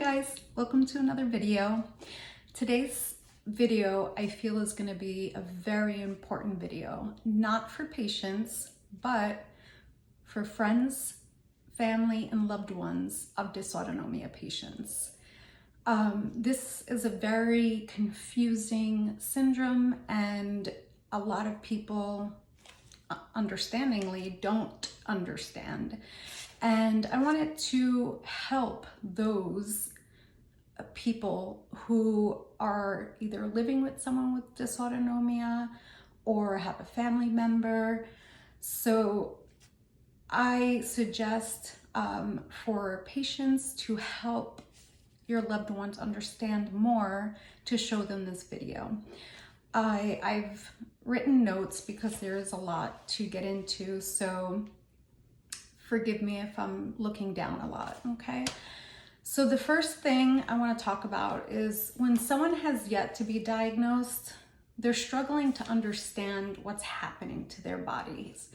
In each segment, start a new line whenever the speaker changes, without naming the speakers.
guys, welcome to another video. Today's video I feel is going to be a very important video, not for patients, but for friends, family, and loved ones of dysautonomia patients. This is a very confusing syndrome, and a lot of people understandingly don't understand. And I wanted to help those people who are either living with someone with dysautonomia or have a family member. So I suggest for patients to help your loved ones understand more, to show them this video. I've written notes because there is a lot to get into, so forgive me if I'm looking down a lot, okay? So the first thing I want to talk about is when someone has yet to be diagnosed, they're struggling to understand what's happening to their bodies.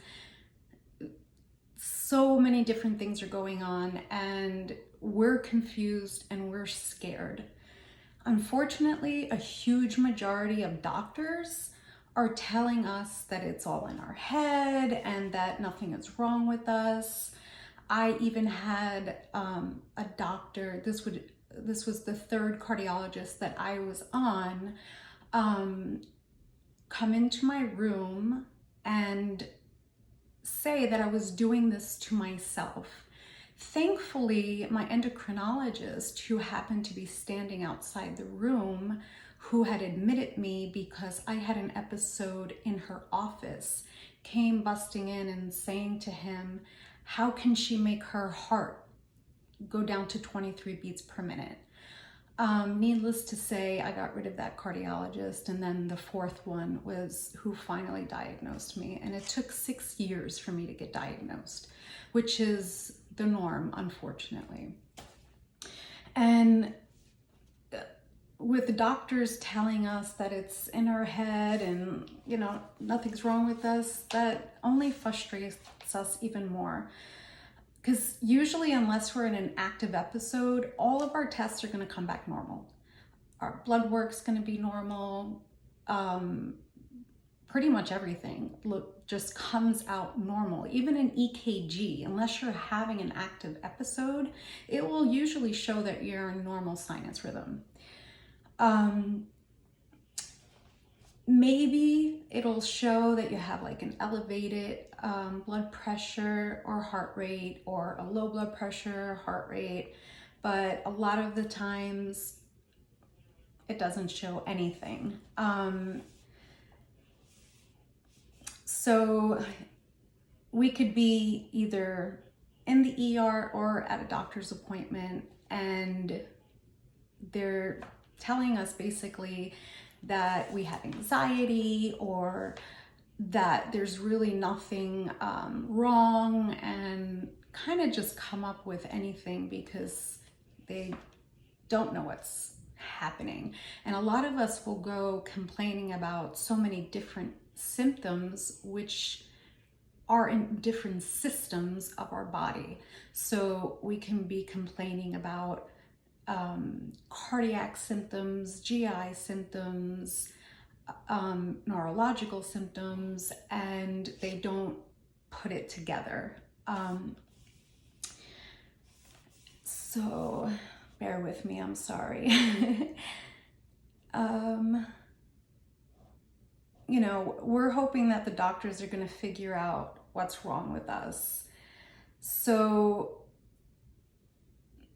So many different things are going on, and we're confused and we're scared. Unfortunately, a huge majority of doctors are telling us that it's all in our head and that nothing is wrong with us. I even had a doctor, this was the third cardiologist that I was on, come into my room and say that I was doing this to myself. Thankfully, my endocrinologist, who happened to be standing outside the room, who had admitted me because I had an episode in her office, came busting in and saying to him, how can she make her heart go down to 23 beats per minute? Needless to say, I got rid of that cardiologist, and then the fourth one was who finally diagnosed me. And it took 6 years for me to get diagnosed, which is the norm, unfortunately. And with the doctors telling us that it's in our head and, you know, nothing's wrong with us, that only frustrates us even more. Because usually, unless we're in an active episode, all of our tests are going to come back normal. Our blood work's going to be normal. Pretty much everything just comes out normal. Even an EKG, unless you're having an active episode, it will usually show that you're in normal sinus rhythm. Maybe it'll show that you have like an elevated blood pressure or heart rate, or a low blood pressure, heart rate, but a lot of the times it doesn't show anything. So we could be either in the ER or at a doctor's appointment, and they're telling us basically that we have anxiety, or that there's really nothing wrong, and kind of just come up with anything because they don't know what's happening. And a lot of us will go complaining about so many different symptoms which are in different systems of our body. So we can be complaining about cardiac symptoms, GI symptoms, neurological symptoms, and they don't put it together. So bear with me, I'm sorry. You know, we're hoping that the doctors are going to figure out what's wrong with us. So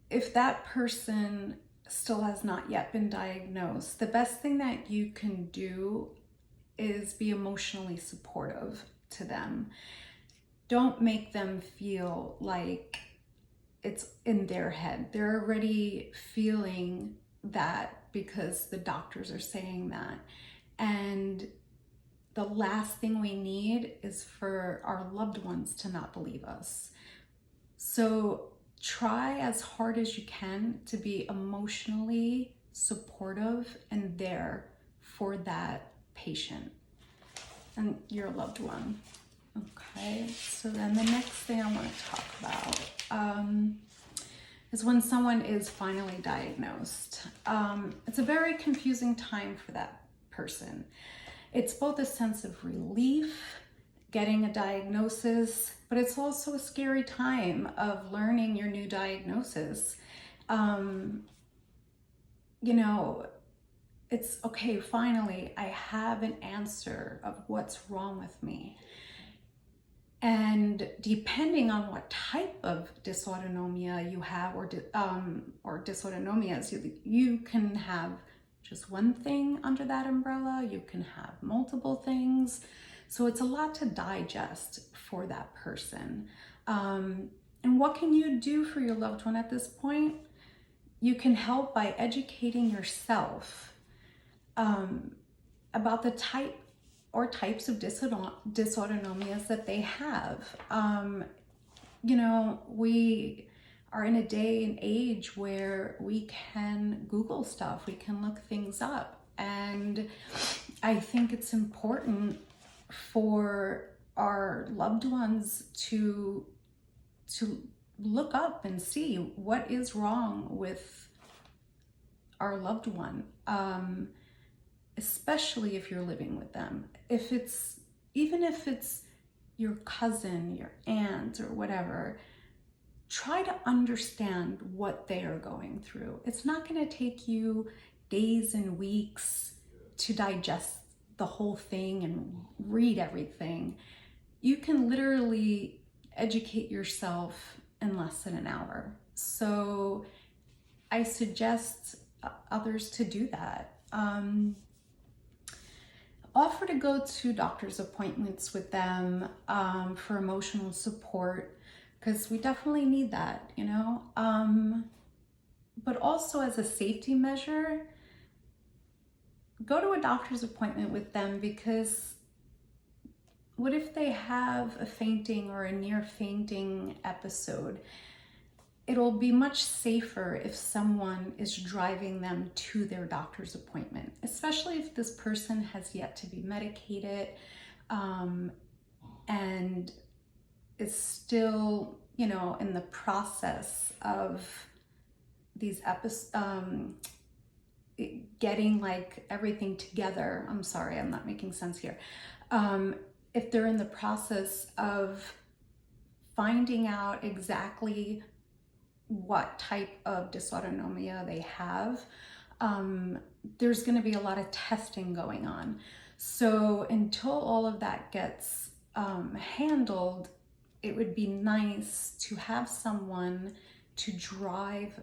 if that person still has not yet been diagnosed, the best thing that you can do is be emotionally supportive to them. Don't make them feel like it's in their head. They're already feeling that because the doctors are saying that. And the last thing we need is for our loved ones to not believe us. So try as hard as you can to be emotionally supportive and there for that patient and your loved one. Okay, so then the next thing I want to talk about, is when someone is finally diagnosed. It's a very confusing time for that person. It's both a sense of relief, getting a diagnosis, but it's also a scary time of learning your new diagnosis. You know, it's okay, finally, I have an answer of what's wrong with me. And depending on what type of dysautonomia you have, or dysautonomias, you can have just one thing under that umbrella, you can have multiple things. So it's a lot to digest for that person. And what can you do for your loved one at this point? You can help by educating yourself about the type or types of dysautonomias that they have. You know, we are in a day and age where we can Google stuff, we can look things up. And I think it's important for our loved ones to look up and see what is wrong with our loved one. Especially if you're living with them. Even if it's your cousin, your aunt, or whatever, try to understand what they are going through. It's not going to take you days and weeks to digest the whole thing and read everything. You can literally educate yourself in less than an hour. So I suggest others to do that. Offer to go to doctor's appointments with them for emotional support, because we definitely need that, you know. But also as a safety measure, go to a doctor's appointment with them, because what if they have a fainting or a near fainting episode? It'll be much safer if someone is driving them to their doctor's appointment, especially if this person has yet to be medicated and is still, you know, in the process of these episodes, getting like everything together. I'm sorry, I'm not making sense here. If they're in the process of finding out exactly what type of dysautonomia they have, there's going to be a lot of testing going on. So until all of that gets handled, it would be nice to have someone to drive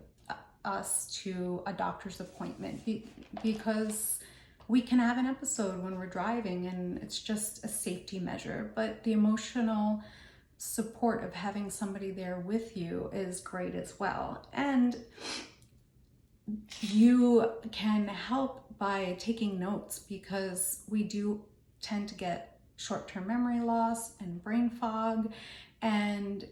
us to a doctor's appointment, because we can have an episode when we're driving and it's just a safety measure. But the emotional support of having somebody there with you is great as well. And you can help by taking notes, because we do tend to get short-term memory loss and brain fog, and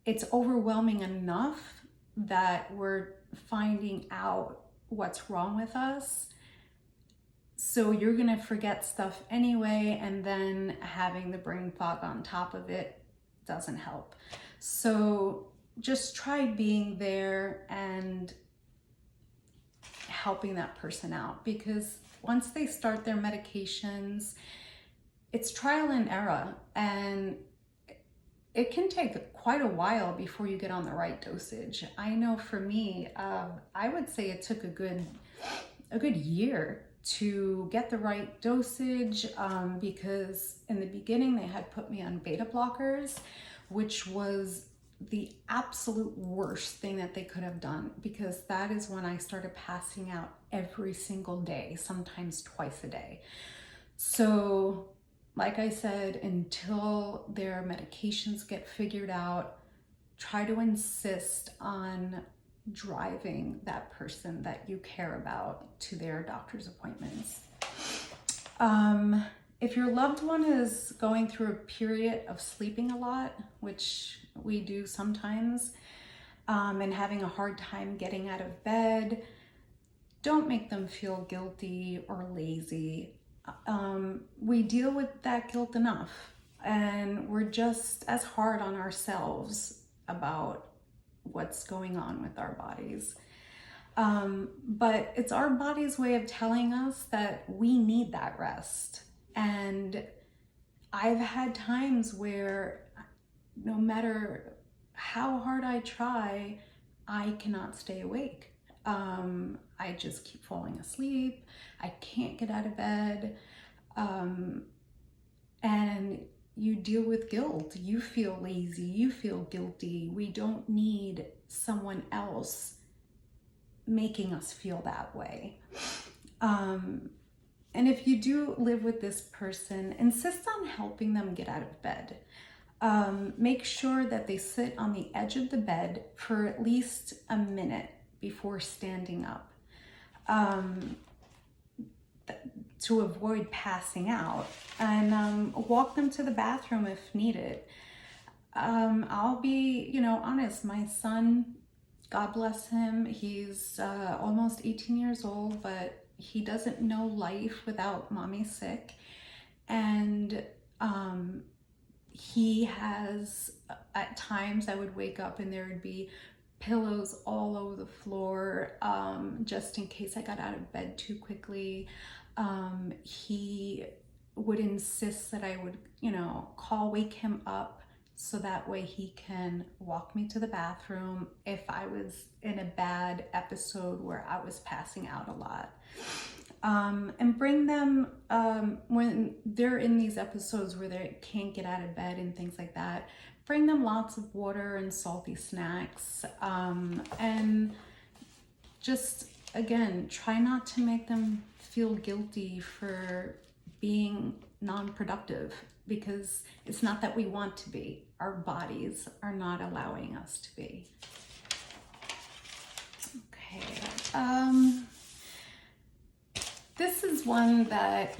it's overwhelming enough that we're finding out what's wrong with us. So you're gonna forget stuff anyway, and then having the brain fog on top of it doesn't help. So just try being there and helping that person out, because once they start their medications, it's trial and error, and it can take quite a while before you get on the right dosage. I know for me, I would say it took a good year to get the right dosage, because in the beginning they had put me on beta blockers, which was the absolute worst thing that they could have done, because that is when I started passing out every single day, sometimes twice a day. So like I said, until their medications get figured out, try to insist on driving that person that you care about to their doctor's appointments. If your loved one is going through a period of sleeping a lot, which we do sometimes, and having a hard time getting out of bed, don't make them feel guilty or lazy. We deal with that guilt enough, and we're just as hard on ourselves about what's going on with our bodies. But it's our body's way of telling us that we need that rest. And I've had times where no matter how hard I try, I cannot stay awake. I just keep falling asleep. I can't get out of bed. And you deal with guilt. You feel lazy. You feel guilty. We don't need someone else making us feel that way. And if you do live with this person, insist on helping them get out of bed. Make sure that they sit on the edge of the bed for at least a minute before standing up, to avoid passing out, and walk them to the bathroom if needed. I'll be, honest, my son, God bless him, he's almost 18 years old, but he doesn't know life without mommy sick. And he has, at times I would wake up and there would be pillows all over the floor, just in case I got out of bed too quickly. He would insist that I would, wake him up so that way he can walk me to the bathroom if I was in a bad episode where I was passing out a lot. And bring them, when they're in these episodes where they can't get out of bed and things like that, bring them lots of water and salty snacks. And just, again, try not to make them feel guilty for being non-productive, because it's not that we want to be. Our bodies are not allowing us to be. Okay. This is one that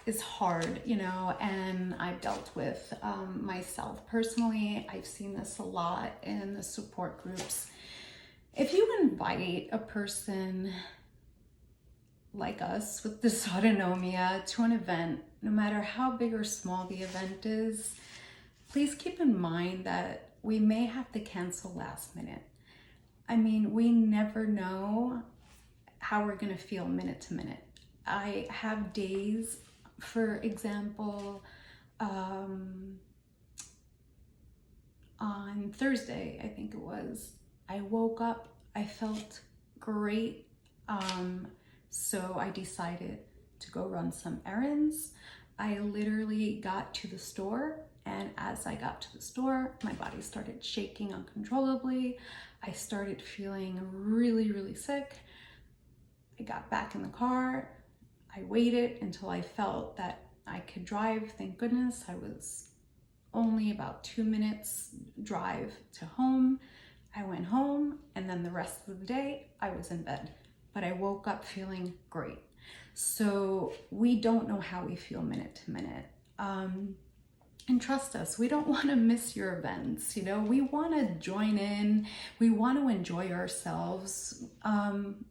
is hard, and I've dealt with myself personally. I've seen this a lot in the support groups. If you invite a person like us with dysautonomia to an event, no matter how big or small the event is, please keep in mind that we may have to cancel last minute. I mean, we never know how we're going to feel minute to minute. I have days, for example, on Thursday, I think it was, I woke up, I felt great. So I decided to go run some errands. I literally got to the store, and as I got to the store, my body started shaking uncontrollably. I started feeling really, really sick. I got back in the car. I waited until I felt that I could drive. Thank goodness. I was only about 2 minutes drive to home. I went home, and then the rest of the day I was in bed, but I woke up feeling great. So we don't know how we feel minute to minute. And trust us, we don't want to miss your events. We want to join in. We want to enjoy ourselves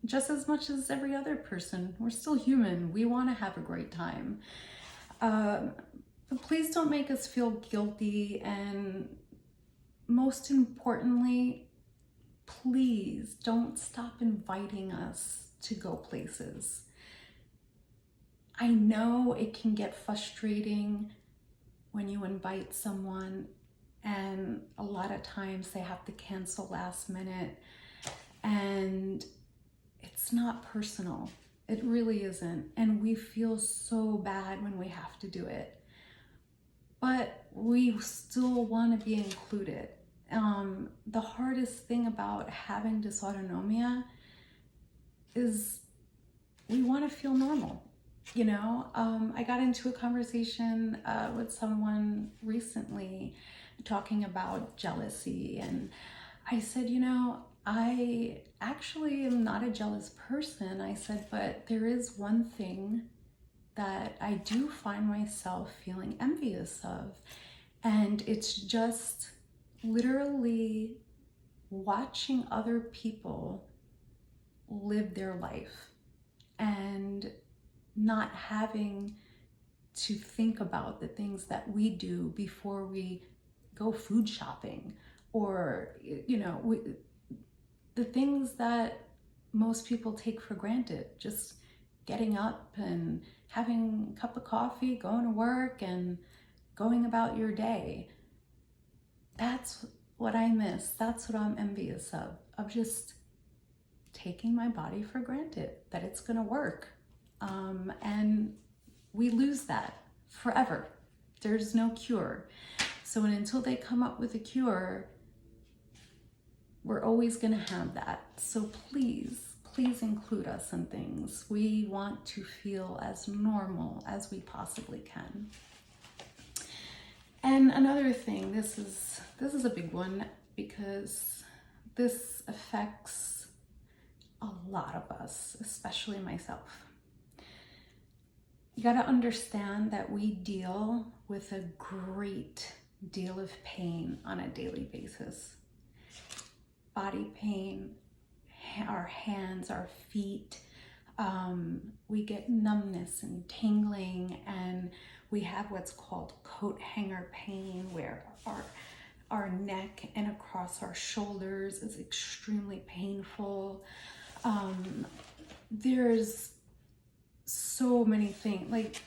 just as much as every other person. We're still human. We want to have a great time. But please don't make us feel guilty. And most importantly, please don't stop inviting us to go places. I know it can get frustrating when you invite someone and a lot of times they have to cancel last minute, and it's not personal. It really isn't. And we feel so bad when we have to do it, but we still want to be included. The hardest thing about having dysautonomia is we want to feel normal. I got into a conversation with someone recently talking about jealousy, and I said, I actually am not a jealous person. I said, but there is one thing that I do find myself feeling envious of, and it's just literally watching other people live their life and not having to think about the things that we do before we go food shopping or, the things that most people take for granted, just getting up and having a cup of coffee, going to work and going about your day. That's what I miss. That's what I'm envious of just taking my body for granted, that it's gonna work. And we lose that forever. There's no cure. So until they come up with a cure, we're always gonna have that. So please include us in things. We want to feel as normal as we possibly can. And another thing, this is a big one, because this affects a lot of us, especially myself. You got to understand that we deal with a great deal of pain on a daily basis. Body pain, our hands, our feet. We get numbness and tingling, and we have what's called coat hanger pain, where our neck and across our shoulders is extremely painful. There's so many things. Like,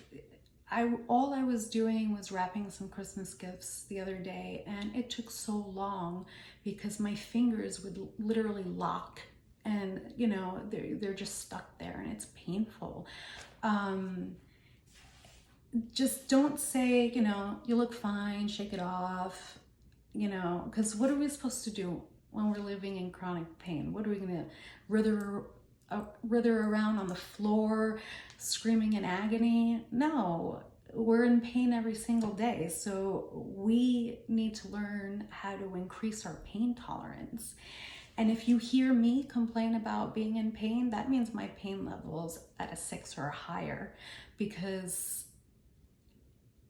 all I was doing was wrapping some Christmas gifts the other day, and it took so long because my fingers would literally lock, and they're just stuck there, and it's painful. Just don't say, you look fine, shake it off, because what are we supposed to do when we're living in chronic pain? What are we gonna writher around on the floor screaming in agony? No, we're in pain every single day. So we need to learn how to increase our pain tolerance. And if you hear me complain about being in pain, that means my pain level's at a 6 or higher, because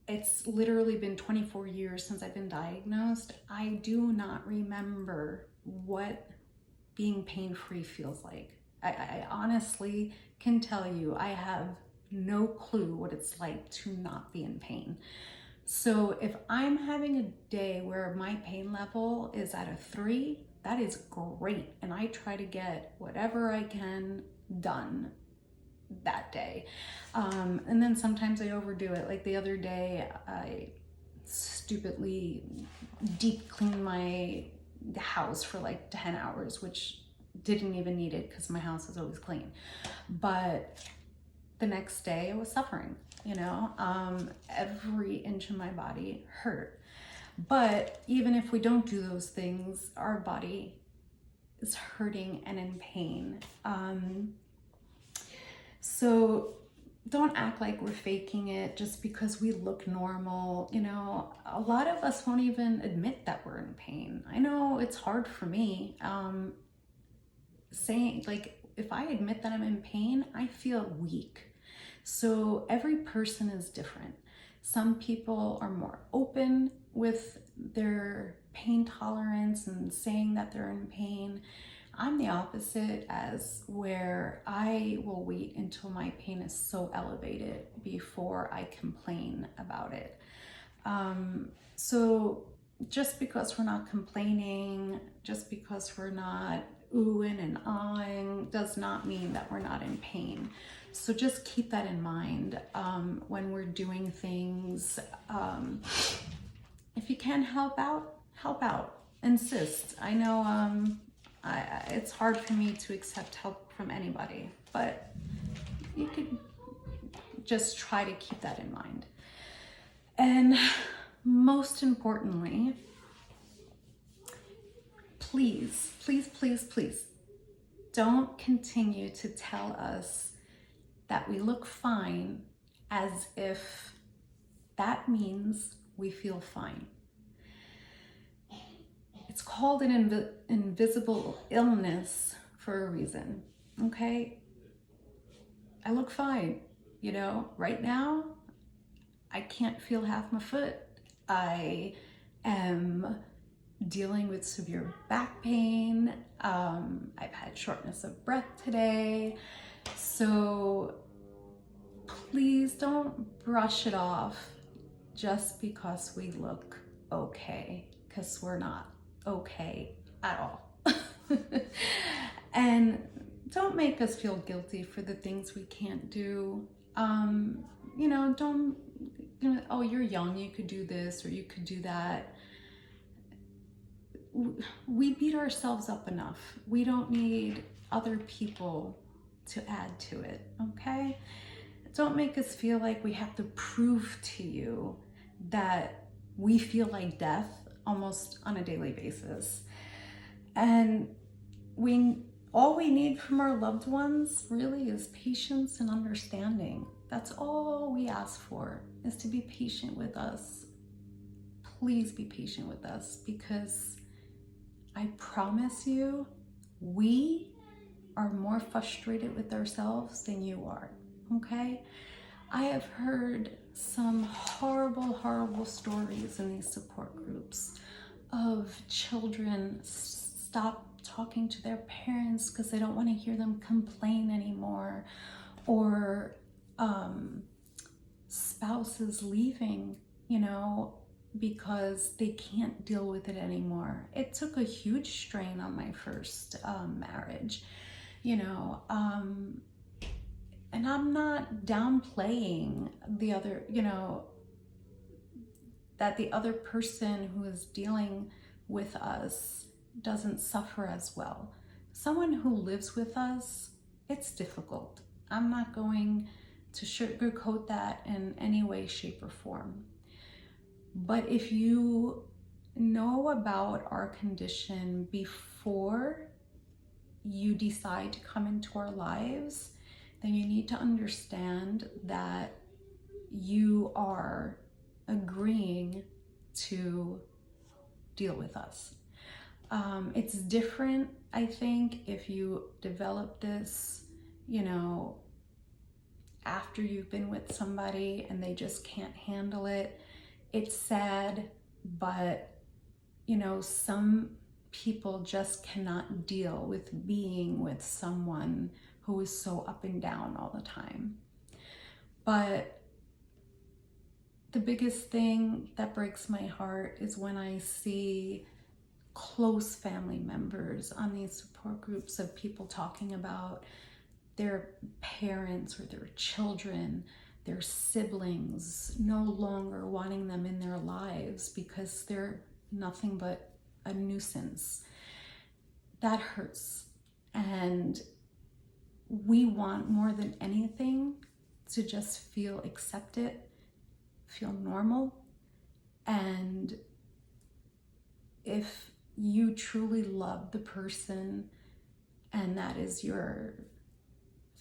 it's literally been 24 years since I've been diagnosed. I do not remember what being pain-free feels like. I honestly can tell you, I have no clue what it's like to not be in pain. So if I'm having a day where my pain level is at a 3, that is great. And I try to get whatever I can done that day. And then sometimes I overdo it. Like the other day, I stupidly deep cleaned my house for like 10 hours, which didn't even need it because my house is always clean. But the next day I was suffering, every inch of my body hurt. But even if we don't do those things, our body is hurting and in pain. So don't act like we're faking it just because we look normal. A lot of us won't even admit that we're in pain. I know it's hard for me. Saying, like, if I admit that I'm in pain, I feel weak. So every person is different. Some people are more open with their pain tolerance and saying that they're in pain. I'm the opposite, as where I will wait until my pain is so elevated before I complain about it. So just because we're not complaining, just because we're not oohing and ahhing, does not mean that we're not in pain. So just keep that in mind when we're doing things. If you can help out, insist. I know it's hard for me to accept help from anybody, but you could just try to keep that in mind. And most importantly, please don't continue to tell us that we look fine as if that means we feel fine. It's called an invisible illness for a reason, okay? I look fine, right now I can't feel half my foot. I am dealing with severe back pain. I've had shortness of breath today. So please don't brush it off just because we look okay, because we're not. okay at all. And don't make us feel guilty for the things we can't do. Don't, oh, you're young, you could do this or you could do that. We beat ourselves up enough. We don't need other people to add to it, okay? Don't make us feel like we have to prove to you that we feel like death almost on a daily basis. And all we need from our loved ones really is patience and understanding. That's all we ask for, is to be patient with us. Please be patient with us, because I promise you, we are more frustrated with ourselves than you are, okay? I have heard some horrible, horrible stories in these support groups of children stop talking to their parents because they don't want to hear them complain anymore, or spouses leaving, because they can't deal with it anymore. It took a huge strain on my first marriage, and I'm not downplaying the other, that the other person who is dealing with us doesn't suffer as well. Someone who lives with us, it's difficult. I'm not going to sugarcoat that in any way, shape, or form. But if you know about our condition before you decide to come into our lives, then you need to understand that you are agreeing to deal with us. It's different, I think, if you develop this, after you've been with somebody and they just can't handle it. It's sad, but, some people just cannot deal with being with someone who is so up and down all the time. But the biggest thing that breaks my heart is when I see close family members on these support groups of people talking about their parents or their children, their siblings, no longer wanting them in their lives because they're nothing but a nuisance. That hurts. And we want more than anything to just feel accepted, feel normal. And if you truly love the person, and that is your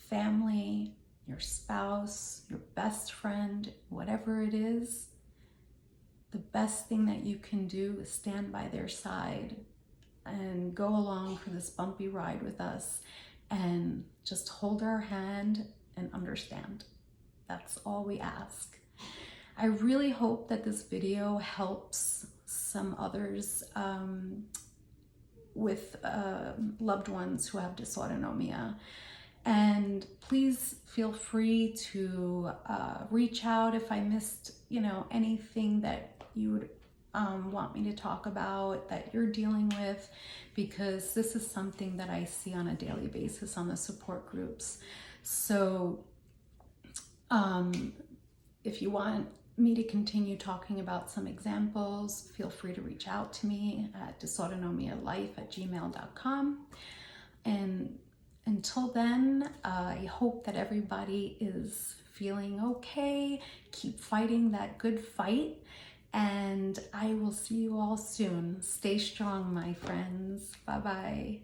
family, your spouse, your best friend, whatever it is, the best thing that you can do is stand by their side and go along for this bumpy ride with us and just hold our hand and understand. That's all we ask. I really hope that this video helps some others with loved ones who have dysautonomia. And please feel free to reach out if I missed, anything that you would want me to talk about that you're dealing with, because this is something that I see on a daily basis on the support groups. So if you want me to continue talking about some examples, feel free to reach out to me at dysautonomialife@gmail.com. And until then, I hope that everybody is feeling okay. Keep fighting that good fight, and I will see you all soon. Stay strong, my friends. Bye-bye.